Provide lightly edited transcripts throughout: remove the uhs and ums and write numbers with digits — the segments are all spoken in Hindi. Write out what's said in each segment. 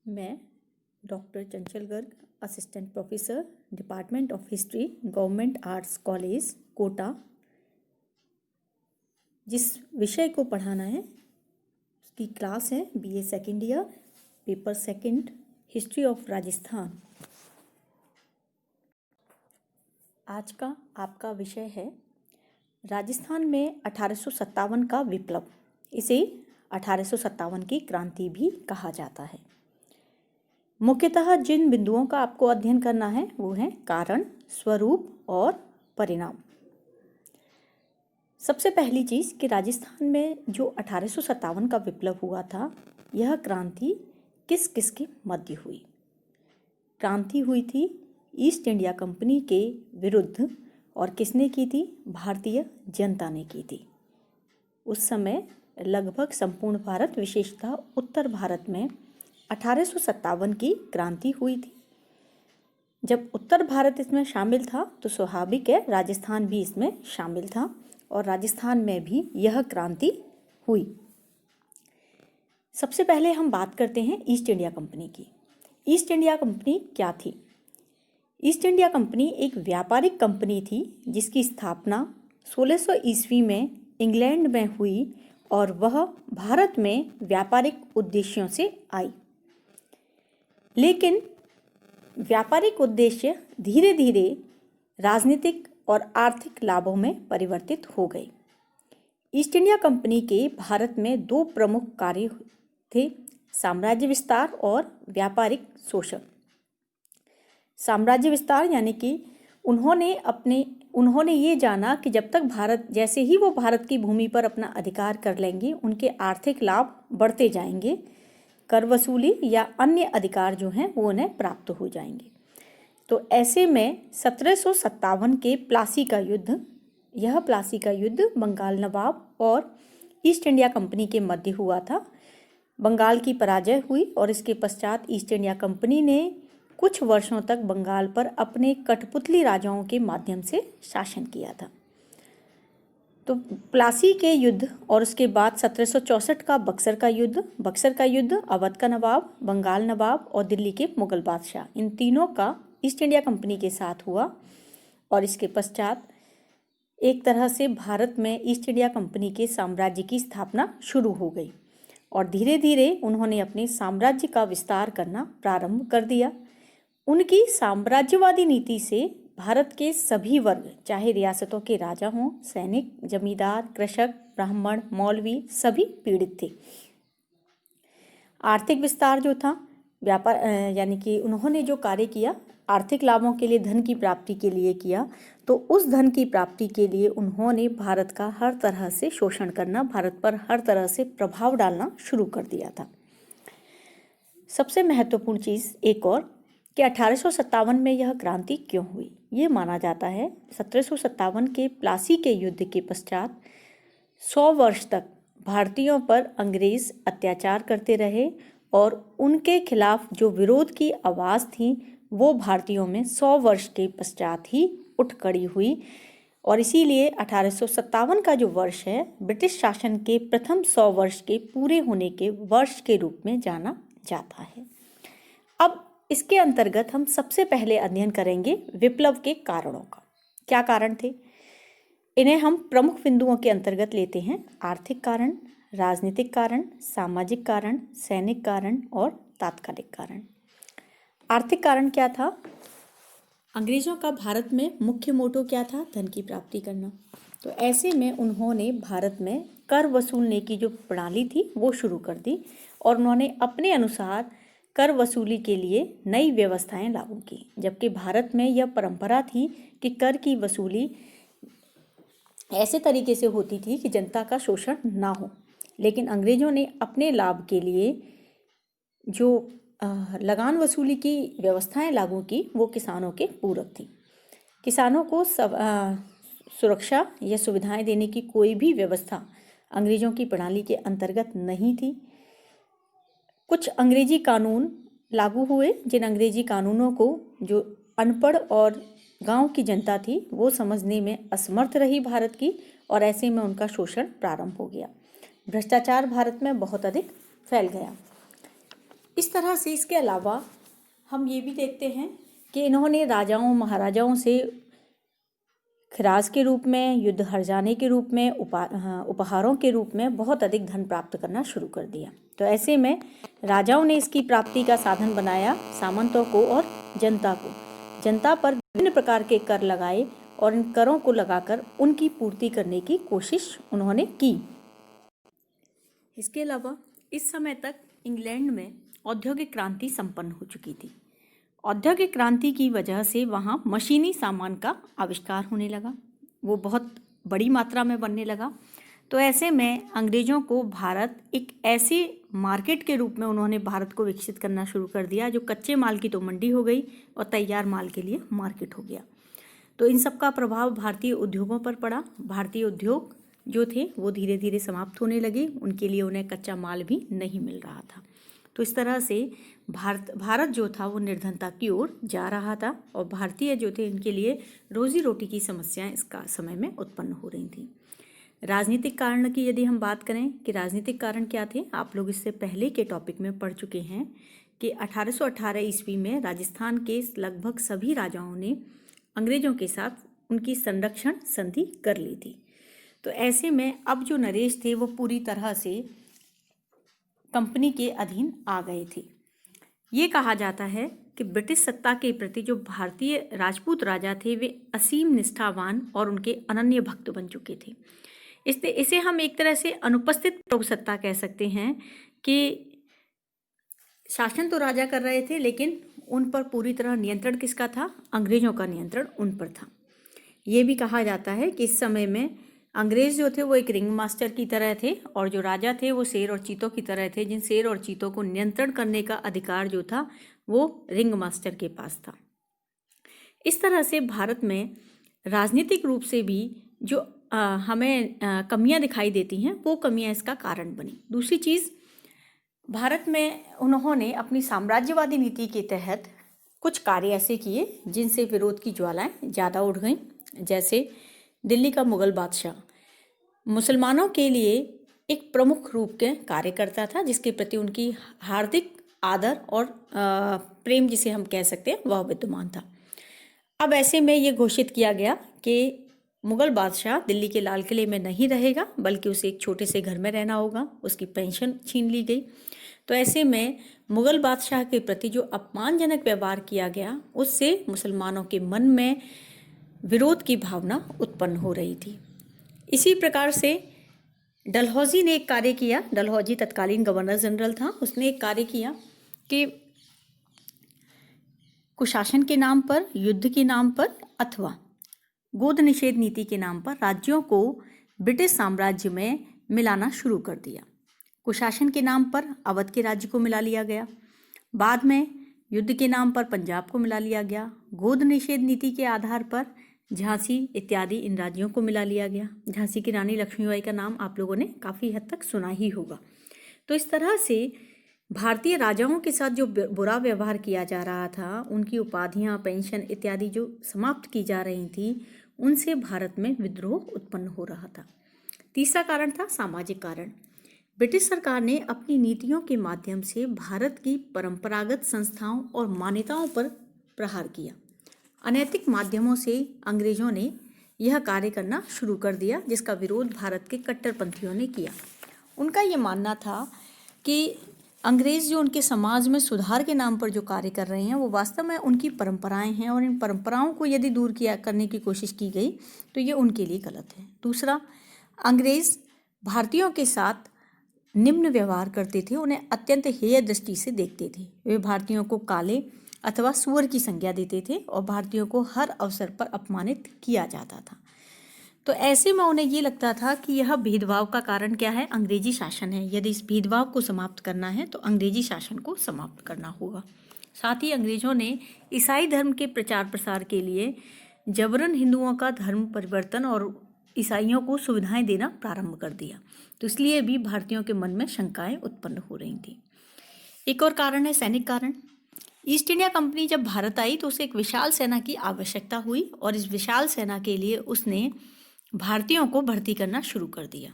मैं doctor Chanchal Garg, assistant professor, department of history, government arts college Kota, जिस विषय को पढ़ाना है उसकी क्लास है BA second year, paper second, history of Rajasthan. आज का आपका विषय है राजस्थान में 1857 का विप्लव। इसे 1857 की क्रांति भी कहा जाता है। मुख्यतः जिन बिंदुओं का आपको अध्ययन करना है वो है कारण, स्वरूप और परिणाम। सबसे पहली चीज़ कि राजस्थान में जो 1857 का विप्लव हुआ था, यह क्रांति किस किस के मध्य हुई। क्रांति हुई थी ईस्ट इंडिया कंपनी के विरुद्ध, और किसने की थी? भारतीय जनता ने की थी। उस समय लगभग संपूर्ण भारत, विशेषतः उत्तर भारत में 1857 की क्रांति हुई थी। जब उत्तर भारत इसमें शामिल था तो स्वाभाविक है राजस्थान भी इसमें शामिल था, और राजस्थान में भी यह क्रांति हुई। सबसे पहले हम बात करते हैं ईस्ट इंडिया कंपनी की। ईस्ट इंडिया कंपनी क्या थी? ईस्ट इंडिया कंपनी एक व्यापारिक कंपनी थी जिसकी स्थापना 1600 ईस्वी में इंग्लैंड में हुई, और वह भारत में व्यापारिक उद्देश्यों से आई। लेकिन व्यापारिक उद्देश्य धीरे धीरे राजनीतिक और आर्थिक लाभों में परिवर्तित हो गए। ईस्ट इंडिया कंपनी के भारत में दो प्रमुख कार्य थे: साम्राज्य विस्तार और व्यापारिक शोषण। साम्राज्य विस्तार यानी कि उन्होंने ये जाना कि जब तक भारत, जैसे ही वो भारत की भूमि पर अपना अधिकार कर लेंगे, उनके आर्थिक लाभ बढ़ते जाएंगे, कर वसूली या अन्य अधिकार जो हैं वो उन्हें प्राप्त हो जाएंगे। तो ऐसे में 1757 के प्लासी का युद्ध, यह प्लासी का युद्ध बंगाल नवाब और ईस्ट इंडिया कंपनी के मध्य हुआ था। बंगाल की पराजय हुई और इसके पश्चात ईस्ट इंडिया कंपनी ने कुछ वर्षों तक बंगाल पर अपने कठपुतली राजाओं के माध्यम से शासन किया था। तो प्लासी के युद्ध और उसके बाद 1764 का बक्सर का युद्ध अवध का नवाब, बंगाल नवाब और दिल्ली के मुगल बादशाह, इन तीनों का ईस्ट इंडिया कंपनी के साथ हुआ। और इसके पश्चात एक तरह से भारत में ईस्ट इंडिया कंपनी के साम्राज्य की स्थापना शुरू हो गई, और धीरे धीरे उन्होंने अपने साम्राज्य का विस्तार करना प्रारंभ कर दिया। उनकी साम्राज्यवादी नीति से भारत के सभी वर्ग, चाहे रियासतों के राजा हों, सैनिक, जमींदार, कृषक, ब्राह्मण, मौलवी, सभी पीड़ित थे। आर्थिक विस्तार जो था, व्यापार यानी कि उन्होंने जो कार्य किया आर्थिक लाभों के लिए, धन की प्राप्ति के लिए किया, तो उस धन की प्राप्ति के लिए उन्होंने भारत का हर तरह से शोषण करना, भारत पर हर तरह से प्रभाव डालना शुरू कर दिया था। सबसे महत्वपूर्ण चीज़ एक और कि 1857 में यह क्रांति क्यों हुई। ये माना जाता है 1757 के प्लासी के युद्ध के पश्चात 100 वर्ष तक भारतीयों पर अंग्रेज अत्याचार करते रहे, और उनके खिलाफ जो विरोध की आवाज़ थी वो भारतीयों में 100 वर्ष के पश्चात ही उठ खड़ी हुई। और इसीलिए 1857 का जो वर्ष है, ब्रिटिश शासन के प्रथम 100 वर्ष के पूरे होने के वर्ष के रूप में जाना जाता है। अब इसके अंतर्गत हम सबसे पहले अध्ययन करेंगे विप्लव के कारणों का। क्या कारण थे? इन्हें हम प्रमुख बिंदुओं के अंतर्गत लेते हैं: आर्थिक कारण, राजनीतिक कारण, सामाजिक कारण, सैनिक कारण और तात्कालिक कारण। आर्थिक कारण क्या था? अंग्रेजों का भारत में मुख्य मोटो क्या था? धन की प्राप्ति करना। तो ऐसे में उन्होंने भारत में कर वसूलने की जो प्रणाली थी वो शुरू कर दी, और उन्होंने अपने अनुसार कर वसूली के लिए नई व्यवस्थाएं लागू की। जबकि भारत में यह परंपरा थी कि कर की वसूली ऐसे तरीके से होती थी कि जनता का शोषण ना हो, लेकिन अंग्रेजों ने अपने लाभ के लिए जो लगान वसूली की व्यवस्थाएं लागू की वो किसानों के पूरक थी। किसानों को सुरक्षा या सुविधाएं देने की कोई भी व्यवस्था अंग्रेजों की प्रणाली के अंतर्गत नहीं थी। कुछ अंग्रेजी कानून लागू हुए, जिन अंग्रेजी कानूनों को जो अनपढ़ और गांव की जनता थी वो समझने में असमर्थ रही भारत की, और ऐसे में उनका शोषण प्रारंभ हो गया। भ्रष्टाचार भारत में बहुत अधिक फैल गया। इस तरह से इसके अलावा हम ये भी देखते हैं कि इन्होंने राजाओं महाराजाओं से खिराज के रूप में, युद्ध हर जाने के रूप में, उपहारों के रूप में बहुत अधिक धन प्राप्त करना शुरू कर दिया। तो ऐसे में राजाओं ने इसकी प्राप्ति का साधन बनाया सामंतों को और जनता को। जनता पर विभिन्न प्रकार के कर लगाए और इन करों को लगाकर उनकी पूर्ति करने की कोशिश उन्होंने की। इसके अलावा इस समय तक इंग्लैंड में औद्योगिक क्रांति संपन्न हो चुकी थी। औद्योगिक क्रांति की वजह से वहाँ मशीनी सामान का आविष्कार होने लगा, वो बहुत बड़ी मात्रा में बनने लगा। तो ऐसे में अंग्रेज़ों को भारत एक ऐसे मार्केट के रूप में उन्होंने भारत को विकसित करना शुरू कर दिया जो कच्चे माल की तो मंडी हो गई और तैयार माल के लिए मार्केट हो गया। तो इन सब का प्रभाव भारतीय उद्योगों पर पड़ा। भारतीय उद्योग जो थे वो धीरे धीरे समाप्त होने लगे, उनके लिए उन्हें कच्चा माल भी नहीं मिल रहा था। तो इस तरह से भारत जो था वो निर्धनता की ओर जा रहा था और भारतीय जो थे इनके लिए रोजी रोटी की समस्याएं इस समय में उत्पन्न हो रही थी। राजनीतिक कारण की यदि हम बात करें कि राजनीतिक कारण क्या थे, आप लोग इससे पहले के टॉपिक में पढ़ चुके हैं कि 1818 ईस्वी में राजस्थान के लगभग सभी राजाओं ने अंग्रेजों के साथ उनकी संरक्षण संधि कर ली थी। तो ऐसे में अब जो नरेश थे वो पूरी तरह से कंपनी के अधीन आ गए थे। ये कहा जाता है कि ब्रिटिश सत्ता के प्रति जो भारतीय राजपूत राजा थे वे असीम निष्ठावान और उनके अनन्य भक्त बन चुके थे। इसे हम एक तरह से अनुपस्थित प्रभु सत्ता कह सकते हैं कि शासन तो राजा कर रहे थे लेकिन उन पर पूरी तरह नियंत्रण किसका था? अंग्रेजों का नियंत्रण उन पर था। ये भी कहा जाता है कि इस समय में अंग्रेज जो थे वो एक रिंग मास्टर की तरह थे और जो राजा थे वो शेर और चीतों की तरह थे, जिन शेर और चीतों को नियंत्रण करने का अधिकार जो था वो रिंग मास्टर के पास था। इस तरह से भारत में राजनीतिक रूप से भी जो हमें कमियां दिखाई देती हैं वो कमियां इसका कारण बनी। दूसरी चीज़, भारत में उन्होंने अपनी साम्राज्यवादी नीति के तहत कुछ कार्य ऐसे किए जिनसे विरोध की ज्वालाएं ज़्यादा उठ गईं। जैसे दिल्ली का मुगल बादशाह मुसलमानों के लिए एक प्रमुख रूप के कार्य करता था, जिसके प्रति उनकी हार्दिक आदर और प्रेम जिसे हम कह सकते हैं वह विद्यमान था। अब ऐसे में ये घोषित किया गया कि मुगल बादशाह दिल्ली के लाल किले में नहीं रहेगा बल्कि उसे एक छोटे से घर में रहना होगा। उसकी पेंशन छीन ली गई। तो ऐसे में मुगल बादशाह के प्रति जो अपमानजनक व्यवहार किया गया उससे मुसलमानों के मन में विरोध की भावना उत्पन्न हो रही थी। इसी प्रकार से डलहौजी ने एक कार्य किया। डलहौजी तत्कालीन गवर्नर जनरल था। उसने एक कार्य किया कि कुशासन के नाम पर, युद्ध के नाम पर अथवा गोद निषेध नीति के नाम पर राज्यों को ब्रिटिश साम्राज्य में मिलाना शुरू कर दिया। कुशासन के नाम पर अवध के राज्य को मिला लिया गया। बाद में युद्ध के नाम पर पंजाब को मिला लिया गया। गोद निषेध नीति के आधार पर झांसी इत्यादि इन राज्यों को मिला लिया गया। झांसी की रानी लक्ष्मीबाई का नाम आप लोगों ने काफ़ी हद तक सुना ही होगा। तो इस तरह से भारतीय राजाओं के साथ जो बुरा व्यवहार किया जा रहा था, उनकी उपाधियां, पेंशन इत्यादि जो समाप्त की जा रही थी, उनसे भारत में विद्रोह उत्पन्न हो रहा था। तीसरा कारण था सामाजिक कारण। ब्रिटिश सरकार ने अपनी नीतियों के माध्यम से भारत की परंपरागत संस्थाओं और मान्यताओं पर प्रहार किया। अनैतिक माध्यमों से अंग्रेजों ने यह कार्य करना शुरू कर दिया, जिसका विरोध भारत के कट्टरपंथियों ने किया। उनका ये मानना था कि अंग्रेज जो उनके समाज में सुधार के नाम पर जो कार्य कर रहे हैं वो वास्तव में उनकी परंपराएं हैं और इन परंपराओं को यदि दूर करने की कोशिश की गई तो ये उनके लिए गलत है। दूसरा, अंग्रेज भारतीयों के साथ निम्न व्यवहार करते थे, उन्हें अत्यंत हेय दृष्टि से देखते थे। वे भारतीयों को काले अथवा सुअर की संज्ञा देते थे और भारतीयों को हर अवसर पर अपमानित किया जाता था। तो ऐसे में उन्हें ये लगता था कि यह भेदभाव का कारण क्या है? अंग्रेजी शासन है। यदि इस भेदभाव को समाप्त करना है तो अंग्रेजी शासन को समाप्त करना होगा। साथ ही अंग्रेजों ने ईसाई धर्म के प्रचार प्रसार के लिए जबरन हिंदुओं का धर्म परिवर्तन और ईसाइयों को सुविधाएं देना प्रारंभ कर दिया। तो इसलिए भी भारतीयों के मन में शंकाएं उत्पन्न हो रही थी। एक और कारण है सैनिक कारण। ईस्ट इंडिया कंपनी जब भारत आई तो उसे एक विशाल सेना की आवश्यकता हुई और इस विशाल सेना के लिए उसने भारतीयों को भर्ती करना शुरू कर दिया।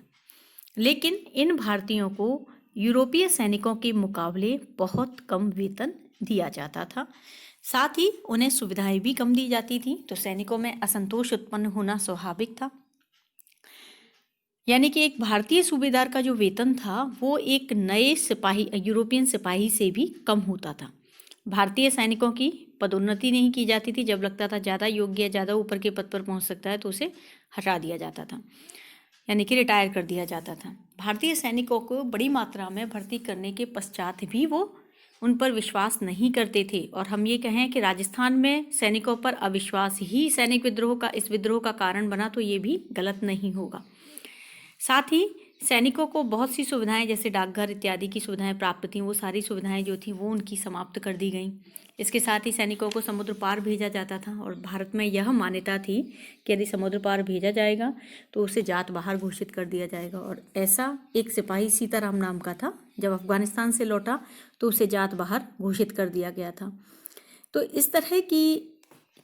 लेकिन इन भारतीयों को यूरोपीय सैनिकों के मुकाबले बहुत कम वेतन दिया जाता था। साथ ही उन्हें सुविधाएं भी कम दी जाती थी, तो सैनिकों में असंतोष उत्पन्न होना स्वाभाविक था। यानी कि एक भारतीय सूबेदार का जो वेतन था वो एक नए सिपाही, यूरोपियन सिपाही से भी कम होता था। भारतीय सैनिकों की पदोन्नति नहीं की जाती थी। जब लगता था ज़्यादा योग्य, ज़्यादा ऊपर के पद पर पहुंच सकता है, तो उसे हटा दिया जाता था, यानी कि रिटायर कर दिया जाता था। भारतीय सैनिकों को बड़ी मात्रा में भर्ती करने के पश्चात भी वो उन पर विश्वास नहीं करते थे। और हम ये कहें कि राजस्थान में सैनिकों पर अविश्वास ही सैनिक विद्रोह का, इस विद्रोह का कारण बना, तो ये भी गलत नहीं होगा। साथ ही सैनिकों को बहुत सी सुविधाएं, जैसे डाकघर इत्यादि की सुविधाएं प्राप्त थीं, वो सारी सुविधाएं जो थी वो उनकी समाप्त कर दी गईं। इसके साथ ही सैनिकों को समुद्र पार भेजा जाता था, और भारत में यह मान्यता थी कि यदि समुद्र पार भेजा जाएगा तो उसे जात बाहर घोषित कर दिया जाएगा। और ऐसा एक सिपाही सीताराम नाम का था, जब अफगानिस्तान से लौटा तो उसे जात बाहर घोषित कर दिया गया था। तो इस तरह की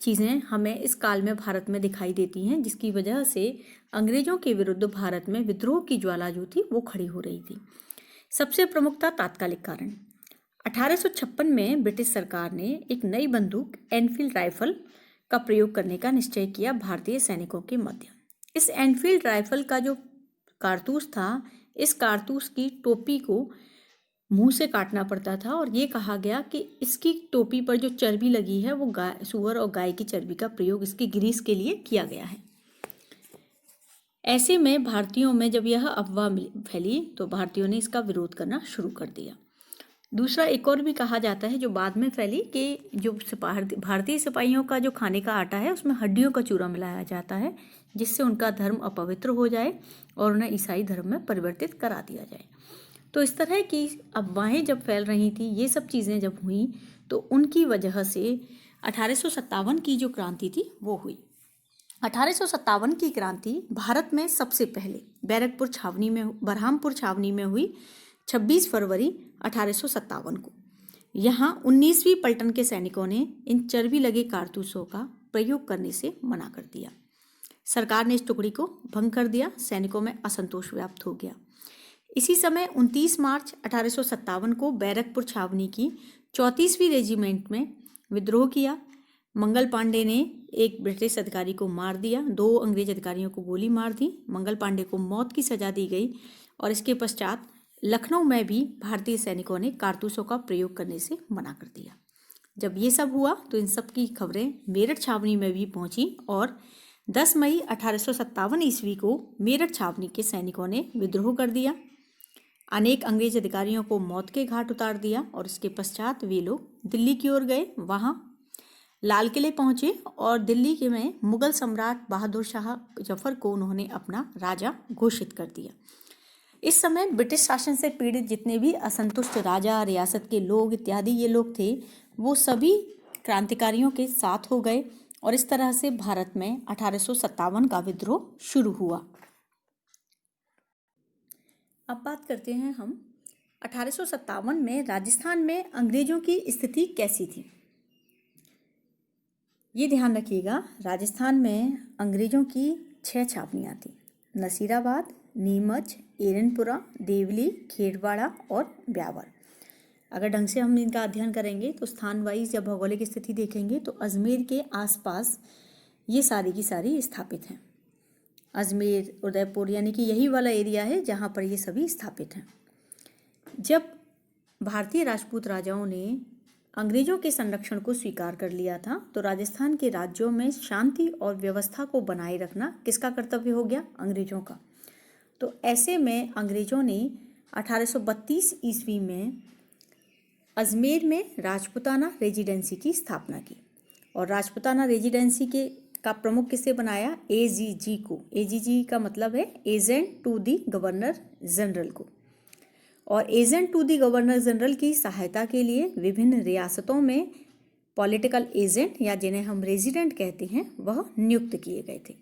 चीज़ें हमें इस काल में भारत में दिखाई देती हैं, जिसकी वजह से अंग्रेजों के विरुद्ध भारत में विद्रोह की ज्वाला जो थी वो खड़ी हो रही थी। सबसे प्रमुख था तात्कालिक कारण। 1856 में ब्रिटिश सरकार ने एक नई बंदूक एनफील्ड राइफल का प्रयोग करने का निश्चय किया भारतीय सैनिकों के मध्य। इस एनफील्ड राइफल का जो कारतूस था, इस कारतूस की टोपी को मुंह से काटना पड़ता था, और ये कहा गया कि इसकी टोपी पर जो चर्बी लगी है वो गाय, सूअर और गाय की चर्बी का प्रयोग इसकी ग्रीस के लिए किया गया है। ऐसे में भारतीयों में जब यह अफवाह फैली तो भारतीयों ने इसका विरोध करना शुरू कर दिया। दूसरा एक और भी कहा जाता है जो बाद में फैली, कि जो भारतीय सिपाहियों का जो खाने का आटा है उसमें हड्डियों का चूरा मिलाया जाता है, जिससे उनका धर्म अपवित्र हो जाए और उन्हें ईसाई धर्म में परिवर्तित करा दिया जाए। तो इस तरह की अफवाहें जब फैल रही थी, ये सब चीज़ें जब हुई, तो उनकी वजह से 1857 की जो क्रांति थी वो हुई। 1857 की क्रांति भारत में सबसे पहले बरहामपुर छावनी में हुई 26 फरवरी 1857 को। यहाँ 19वीं पलटन के सैनिकों ने इन चर्बी लगे कारतूसों का प्रयोग करने से मना कर दिया। सरकार ने इस टुकड़ी को भंग कर दिया। सैनिकों में असंतोष व्याप्त हो गया। इसी समय 29 मार्च 1857 को बैरकपुर छावनी की 34वीं रेजिमेंट में विद्रोह किया। मंगल पांडे ने एक ब्रिटिश अधिकारी को मार दिया, 2 अंग्रेज अधिकारियों को गोली मार दी। मंगल पांडे को मौत की सजा दी गई। और इसके पश्चात लखनऊ में भी भारतीय सैनिकों ने कारतूसों का प्रयोग करने से मना कर दिया। जब ये सब हुआ तो इन सब की खबरें मेरठ छावनी में भी पहुंची, और 10 मई 1857 ईस्वी को मेरठ छावनी के सैनिकों ने विद्रोह कर दिया। अनेक अंग्रेज अधिकारियों को मौत के घाट उतार दिया, और इसके पश्चात वे लोग दिल्ली की ओर गए। वहाँ लाल किले पहुँचे और दिल्ली के में मुगल सम्राट बहादुर शाह जफर को उन्होंने अपना राजा घोषित कर दिया। इस समय ब्रिटिश शासन से पीड़ित जितने भी असंतुष्ट राजा, रियासत के लोग इत्यादि ये लोग थे, वो सभी क्रांतिकारियों के साथ हो गए, और इस तरह से भारत में 1857 का विद्रोह शुरू हुआ। अब बात करते हैं हम 1857 में राजस्थान में अंग्रेजों की स्थिति कैसी थी। ये ध्यान रखिएगा, राजस्थान में अंग्रेजों की 6 छावनियाँ थी। नसीराबाद, नीमच, एरनपुरा, देवली, खेड़वाड़ा और ब्यावर। अगर ढंग से हम इनका अध्ययन करेंगे तो स्थान वाइज जब भौगोलिक स्थिति देखेंगे तो अजमेर के आसपास ये सारी की सारी स्थापित हैं। अजमेर, उदयपुर, यानी कि यही वाला एरिया है जहाँ पर ये सभी स्थापित हैं। जब भारतीय राजपूत राजाओं ने अंग्रेजों के संरक्षण को स्वीकार कर लिया था तो राजस्थान के राज्यों में शांति और व्यवस्था को बनाए रखना किसका कर्तव्य हो गया? अंग्रेजों का। तो ऐसे में अंग्रेजों ने 1832 ईस्वी में अजमेर में राजपूताना रेजिडेंसी की स्थापना की, और राजपूताना रेजिडेंसी का प्रमुख किसे बनाया? एजीजी को। एजीजी का मतलब है agent to the governor general को। और agent to the governor general की सहायता के लिए विभिन्न रियासतों में पॉलिटिकल एजेंट, या जिन्हें हम रेजिडेंट कहते हैं, वह नियुक्त किए गए थे।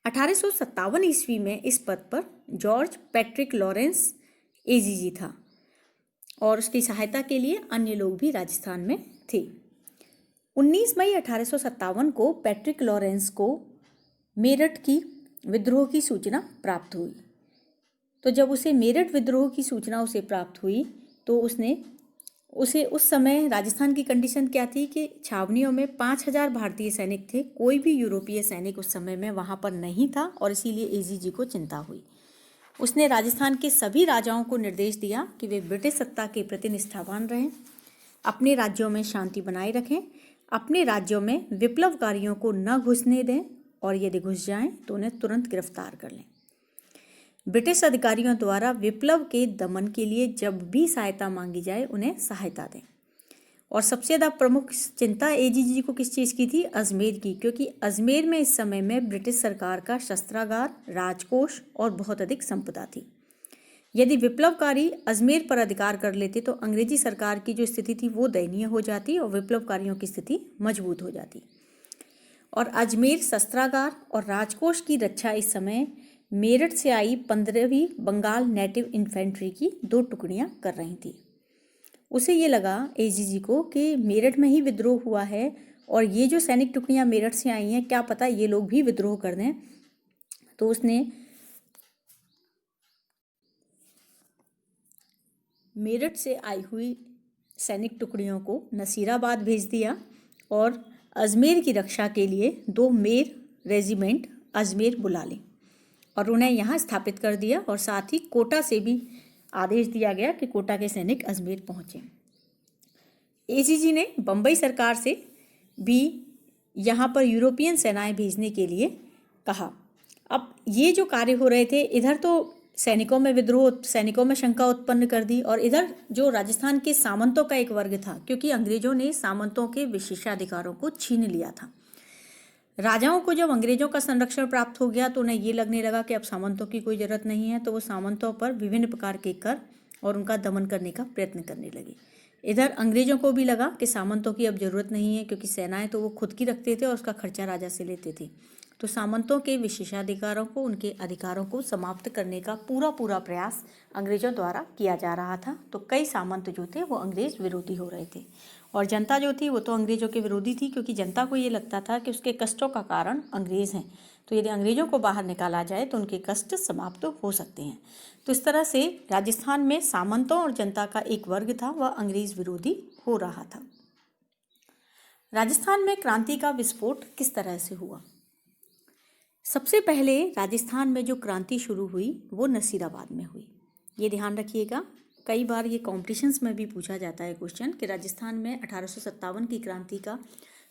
1857 ईस्वी में इस पद पर जॉर्ज पैट्रिक लॉरेंस एजीजी था, और उसकी सहायता के लिए अन्य लोग भी राजस्थान में थे। 19 मई 1857 को पैट्रिक लॉरेंस को मेरठ की विद्रोह की सूचना प्राप्त हुई। तो जब उसे मेरठ विद्रोह की सूचना उसे प्राप्त हुई तो उसे उस समय राजस्थान की कंडीशन क्या थी कि छावनियों में 5,000 भारतीय सैनिक थे, कोई भी यूरोपीय सैनिक उस समय में वहाँ पर नहीं था और इसीलिए एजीजी को चिंता हुई। उसने राजस्थान के सभी राजाओं को निर्देश दिया कि वे ब्रिटिश सत्ता के प्रति निष्ठावान रहें, अपने राज्यों में शांति बनाए रखें, अपने राज्यों में विप्लवकारियों को न घुसने दें और यदि घुस जाएं तो उन्हें तुरंत गिरफ्तार कर लें। ब्रिटिश अधिकारियों द्वारा विप्लव के दमन के लिए जब भी सहायता मांगी जाए उन्हें सहायता दें। और सबसे ज़्यादा प्रमुख चिंता एजीजी को किस चीज़ की थी? अजमेर की, क्योंकि अजमेर में इस समय में ब्रिटिश सरकार का शस्त्रागार, राजकोष और बहुत अधिक संपदा थी। यदि विप्लवकारी अजमेर पर अधिकार कर लेते तो अंग्रेजी सरकार की जो स्थिति थी वो दयनीय हो जाती और विप्लवकारियों की स्थिति मजबूत हो जाती। और अजमेर शस्त्रागार और राजकोष की रक्षा इस समय मेरठ से आई 15वीं बंगाल नेटिव इन्फेंट्री की 2 टुकड़ियां कर रही थी। उसे ये लगा एजीजी को कि मेरठ में ही विद्रोह हुआ है और ये जो सैनिक टुकड़ियां मेरठ से आई हैं, क्या पता ये लोग भी विद्रोह कर दें। तो उसने मेरठ से आई हुई सैनिक टुकड़ियों को नसीराबाद भेज दिया और अजमेर की रक्षा के लिए 2 मेर रेजिमेंट अजमेर बुला लें और उन्हें यहाँ स्थापित कर दिया। और साथ ही कोटा से भी आदेश दिया गया कि कोटा के सैनिक अजमेर पहुँचें। एजीजी ने बम्बई सरकार से भी यहाँ पर यूरोपियन सेनाएं भेजने के लिए कहा। अब ये जो कार्य हो रहे थे, इधर तो सैनिकों में विद्रोह, सैनिकों में शंका उत्पन्न कर दी और इधर जो राजस्थान के सामंतों का एक वर्ग था, क्योंकि अंग्रेजों ने सामंतों के विशेषाधिकारों को छीन लिया था। राजाओं को जब अंग्रेजों का संरक्षण प्राप्त हो गया तो उन्हें ये लगने लगा कि अब सामंतों की कोई ज़रूरत नहीं है, तो वो सामंतों पर विभिन्न प्रकार के कर और उनका दमन करने का प्रयत्न करने लगे। इधर अंग्रेजों को भी लगा कि सामंतों की अब ज़रूरत नहीं है, क्योंकि सेनाएं तो वो खुद की रखते थे और उसका खर्चा राजा से लेते थे। तो सामंतों के विशेषाधिकारों को, उनके अधिकारों को समाप्त करने का पूरा प्रयास अंग्रेजों द्वारा किया जा रहा था। तो कई सामंत जो थे वो अंग्रेज विरोधी हो रहे थे और जनता जो थी वो तो अंग्रेजों के विरोधी थी, क्योंकि जनता को ये लगता था कि उसके कष्टों का कारण अंग्रेज हैं, तो यदि अंग्रेजों को बाहर निकाला जाए तो उनके कष्ट समाप्त हो सकते हैं। तो इस तरह से राजस्थान में सामंतों और जनता का एक वर्ग था, वह अंग्रेज विरोधी हो रहा था। राजस्थान में क्रांति का विस्फोट किस तरह से हुआ? सबसे पहले राजस्थान में जो क्रांति शुरू हुई वो नसीराबाद में हुई। ये ध्यान रखिएगा, कई बार ये कॉम्पिटिशन्स में भी पूछा जाता है क्वेश्चन कि राजस्थान में 1857 की क्रांति का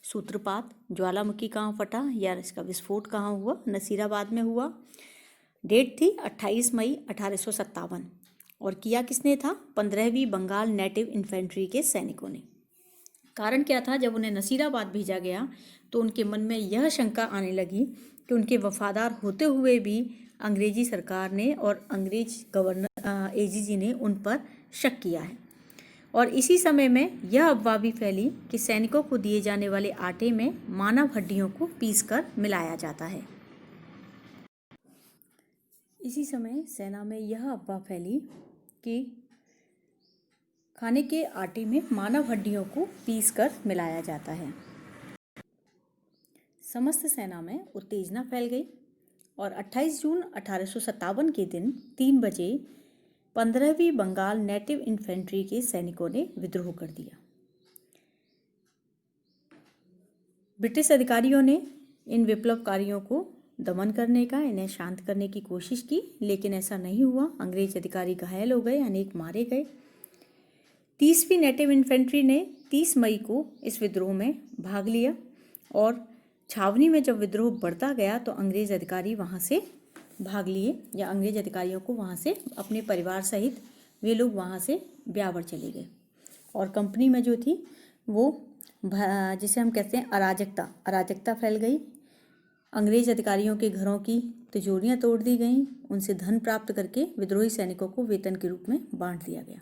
सूत्रपात, ज्वालामुखी कहाँ फटा या इसका विस्फोट कहाँ हुआ? नसीराबाद में हुआ। डेट थी 28 मई 1857 और किया किसने था? 15वीं बंगाल नेटिव इन्फेंट्री के सैनिकों ने। कारण क्या था? जब उन्हें नसीराबाद भेजा गया तो उनके मन में यह शंका आने लगी कि उनके वफादार होते हुए भी अंग्रेजी सरकार ने और अंग्रेज गवर्नर एजीजी ने उन पर शक किया है। और इसी समय में यह अफवाह भी फैली कि सैनिकों को दिए जाने वाले आटे में मानव हड्डियों को पीसकर मिलाया जाता है। इसी समय सेना में यह अफवाह फैली कि खाने के आटे में मानव हड्डियों को पीसकर मिलाया जाता है। समस्त सेना में उत्तेजना फैल गई और 28 जून 1857 के दिन 3 बजे 15वीं बंगाल नेटिव इन्फेंट्री के सैनिकों ने विद्रोह कर दिया। ब्रिटिश अधिकारियों ने इन विप्लवकारियों को दमन करने का, इन्हें शांत करने की कोशिश की, लेकिन ऐसा नहीं हुआ। अंग्रेज अधिकारी घायल हो गए, अनेक मारे गए। 30वीं नेटिव इन्फेंट्री ने 30 मई को इस विद्रोह में भाग लिया और छावनी में जब विद्रोह बढ़ता गया तो अंग्रेज अधिकारी वहाँ से भाग लिए, या अंग्रेज अधिकारियों को वहाँ से अपने परिवार सहित वे लोग वहाँ से ब्यावर चले गए। और कंपनी में जो थी वो जिसे हम कहते हैं अराजकता फैल गई। अंग्रेज अधिकारियों के घरों की तिजोरियाँ तोड़ दी गईं, उनसे धन प्राप्त करके विद्रोही सैनिकों को वेतन के रूप में बांट दिया गया।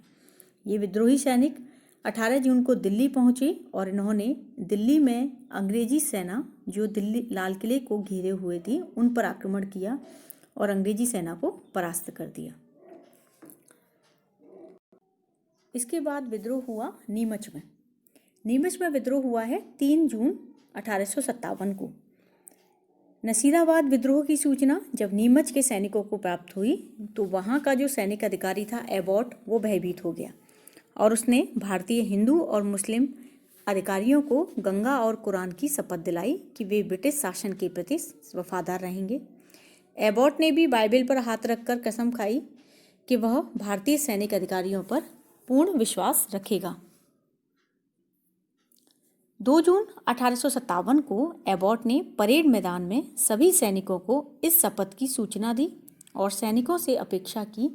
ये विद्रोही सैनिक 18 जून को दिल्ली पहुंचे और इन्होंने दिल्ली में अंग्रेजी सेना जो दिल्ली लाल किले को घेरे हुए थी उन पर आक्रमण किया और अंग्रेजी सेना को परास्त कर दिया। इसके बाद विद्रोह हुआ नीमच में। नीमच में विद्रोह हुआ है 3 जून 1857 को। नसीराबाद विद्रोह की सूचना जब नीमच के सैनिकों को प्राप्त हुई तो वहाँ का जो सैनिक अधिकारी था एबॉट, वो भयभीत हो गया और उसने भारतीय हिंदू और मुस्लिम अधिकारियों को गंगा और कुरान की शपथ दिलाई कि वे ब्रिटिश शासन के प्रति वफादार रहेंगे। एबॉट ने भी बाइबल पर हाथ रखकर कसम खाई कि वह भारतीय सैनिक अधिकारियों पर पूर्ण विश्वास रखेगा। 2 जून 1857 को एबॉट ने परेड मैदान में सभी सैनिकों को इस शपथ की सूचना दी और सैनिकों से अपेक्षा की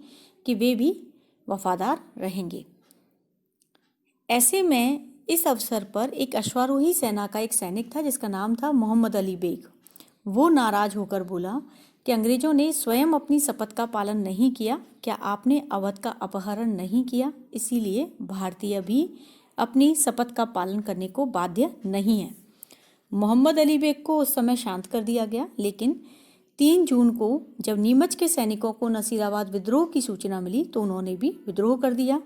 कि वे भी वफादार रहेंगे। ऐसे में इस अवसर पर एक अश्वारोही सेना का एक सैनिक था जिसका नाम था मोहम्मद अली बेग। वो नाराज होकर बोला कि अंग्रेजों ने स्वयं अपनी शपथ का पालन नहीं किया। क्या आपने अवध का अपहरण नहीं किया? इसीलिए भारतीय भी अपनी शपथ का पालन करने को बाध्य नहीं है। मोहम्मद अली बेग को उस समय शांत कर दिया गया, लेकिन 3 जून को जब नीमच के सैनिकों को नसीराबाद विद्रोह की सूचना मिली तो उन्होंने भी विद्रोह कर दिया।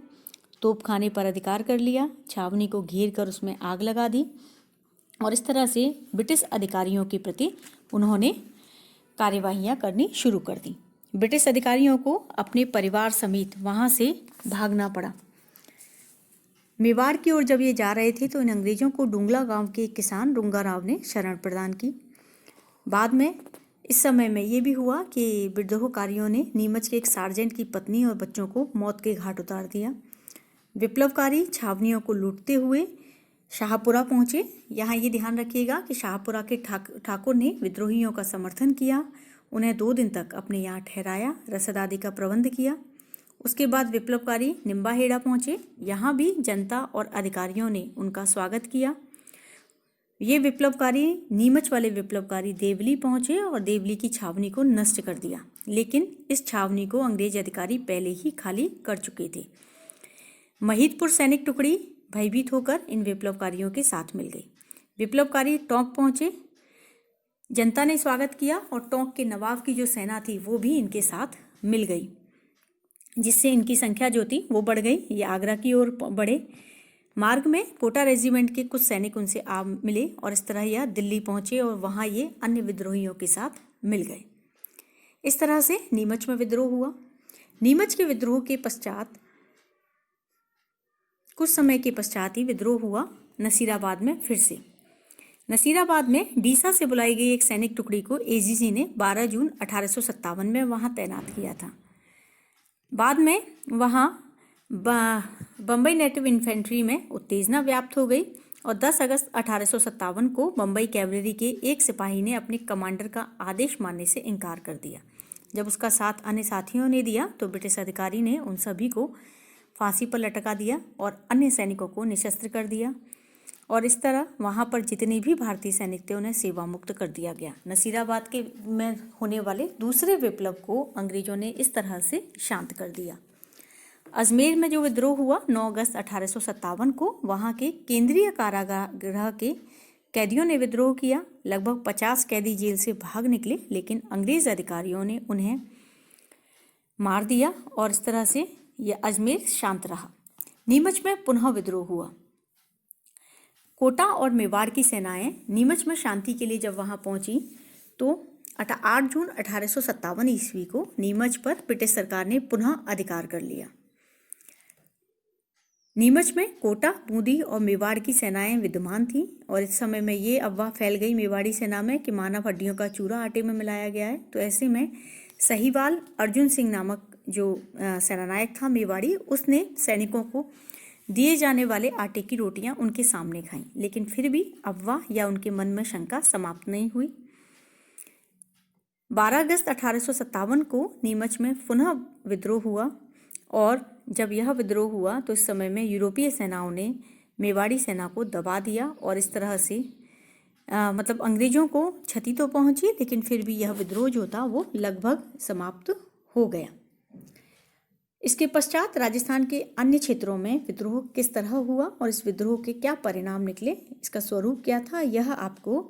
तोपखाने पर अधिकार कर लिया, छावनी को घेर कर उसमें आग लगा दी और इस तरह से ब्रिटिश अधिकारियों के प्रति उन्होंने कार्यवाहियाँ करनी शुरू कर दी। ब्रिटिश अधिकारियों को अपने परिवार समेत वहाँ से भागना पड़ा। मेवाड़ की ओर जब ये जा रहे थे तो इन अंग्रेजों को डुंगला गांव के एक किसान रुंगा राव ने शरण प्रदान की। बाद में इस समय में ये भी हुआ कि विद्रोहकारियों ने नीमच के एक सार्जेंट की पत्नी और बच्चों को मौत के घाट उतार दिया। विप्लवकारी छावनियों को लूटते हुए शाहपुरा पहुंचे। यहाँ ये ध्यान रखिएगा कि शाहपुरा के ठाकुर ने विद्रोहियों का समर्थन किया, उन्हें 2 दिन तक अपने यहाँ ठहराया, रसद आदि का प्रबंध किया। उसके बाद विप्लवकारी निम्बाहेड़ा पहुंचे। यहाँ भी जनता और अधिकारियों ने उनका स्वागत किया। ये विप्लवकारी नीमच वाले विप्लवकारी देवली पहुंचे और देवली की छावनी को नष्ट कर दिया, लेकिन इस छावनी को अंग्रेज अधिकारी पहले ही खाली कर चुके थे। महिदपुर सैनिक टुकड़ी भयभीत होकर इन विप्लवकारियों के साथ मिल गई। विप्लवकारी टोंक पहुंचे, जनता ने स्वागत किया और टोंक के नवाब की जो सेना थी वो भी इनके साथ मिल गई, जिससे इनकी संख्या जो थी वो बढ़ गई। ये आगरा की ओर बढ़े। मार्ग में कोटा रेजिमेंट के कुछ सैनिक उनसे आ मिले और इस तरह यह दिल्ली पहुंचे और वहाँ ये अन्य विद्रोहियों के साथ मिल गए। इस तरह से नीमच में विद्रोह हुआ। नीमच के विद्रोह के पश्चात कुछ समय के पश्चात ही विद्रोह हुआ नसीराबाद में फिर से। नसीराबाद में डीसा से बुलाई गई एक सैनिक टुकड़ी को एजीसी ने 12 जून 1857 में वहाँ तैनात किया था। बाद में वहाँ बम्बई नेटिव इन्फेंट्री में उत्तेजना व्याप्त हो गई और 10 अगस्त 1857 को बम्बई कैवलरी के एक सिपाही ने अपने कमांडर का आदेश मानने से इनकार कर दिया। जब उसका साथ अन्य साथियों ने दिया तो ब्रिटिश अधिकारी ने उन सभी को फांसी पर लटका दिया और अन्य सैनिकों को निशस्त्र कर दिया और इस तरह वहाँ पर जितने भी भारतीय सैनिक थे उन्हें सेवा मुक्त कर दिया गया। नसीराबाद के में होने वाले दूसरे विप्लव को अंग्रेजों ने इस तरह से शांत कर दिया। अजमेर में जो विद्रोह हुआ 9 अगस्त 1857 को, वहाँ के केंद्रीय कारागृह के कैदियों ने विद्रोह किया। लगभग 50 कैदी जेल से भाग निकले, लेकिन अंग्रेज अधिकारियों ने उन्हें मार दिया और इस तरह से यह अजमेर शांत रहा। नीमच में पुनः विद्रोह हुआ। कोटा और मेवाड़ की सेनाएं नीमच में शांति के लिए जब वहां पहुंची तो 8 जून 1857 ईस्वी को नीमच पर ब्रिटिश सरकार ने पुनः अधिकार कर लिया। नीमच में कोटा, बूंदी और मेवाड़ की सेनाएं विद्यमान थीं और इस समय में ये अफवाह फैल गई मेवाड़ी सेना में कि मानव हड्डियों का चूरा आटे में मिलाया गया है। तो ऐसे में सहीवाल अर्जुन सिंह नामक जो सेनानायक था मेवाड़ी, उसने सैनिकों को दिए जाने वाले आटे की रोटियां उनके सामने खाईं, लेकिन फिर भी अफवाह या उनके मन में शंका समाप्त नहीं हुई। 12 अगस्त 1857 को नीमच में पुनः विद्रोह हुआ और जब यह विद्रोह हुआ तो इस समय में यूरोपीय सेनाओं ने मेवाड़ी सेना को दबा दिया और इस तरह से मतलब अंग्रेजों को क्षति तो पहुंची, लेकिन फिर भी यह विद्रोह जो था वो लगभग समाप्त हो गया। इसके पश्चात राजस्थान के अन्य क्षेत्रों में विद्रोह किस तरह हुआ और इस विद्रोह के क्या परिणाम निकले, इसका स्वरूप क्या था, यह आपको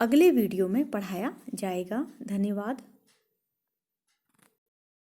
अगले वीडियो में पढ़ाया जाएगा। धन्यवाद।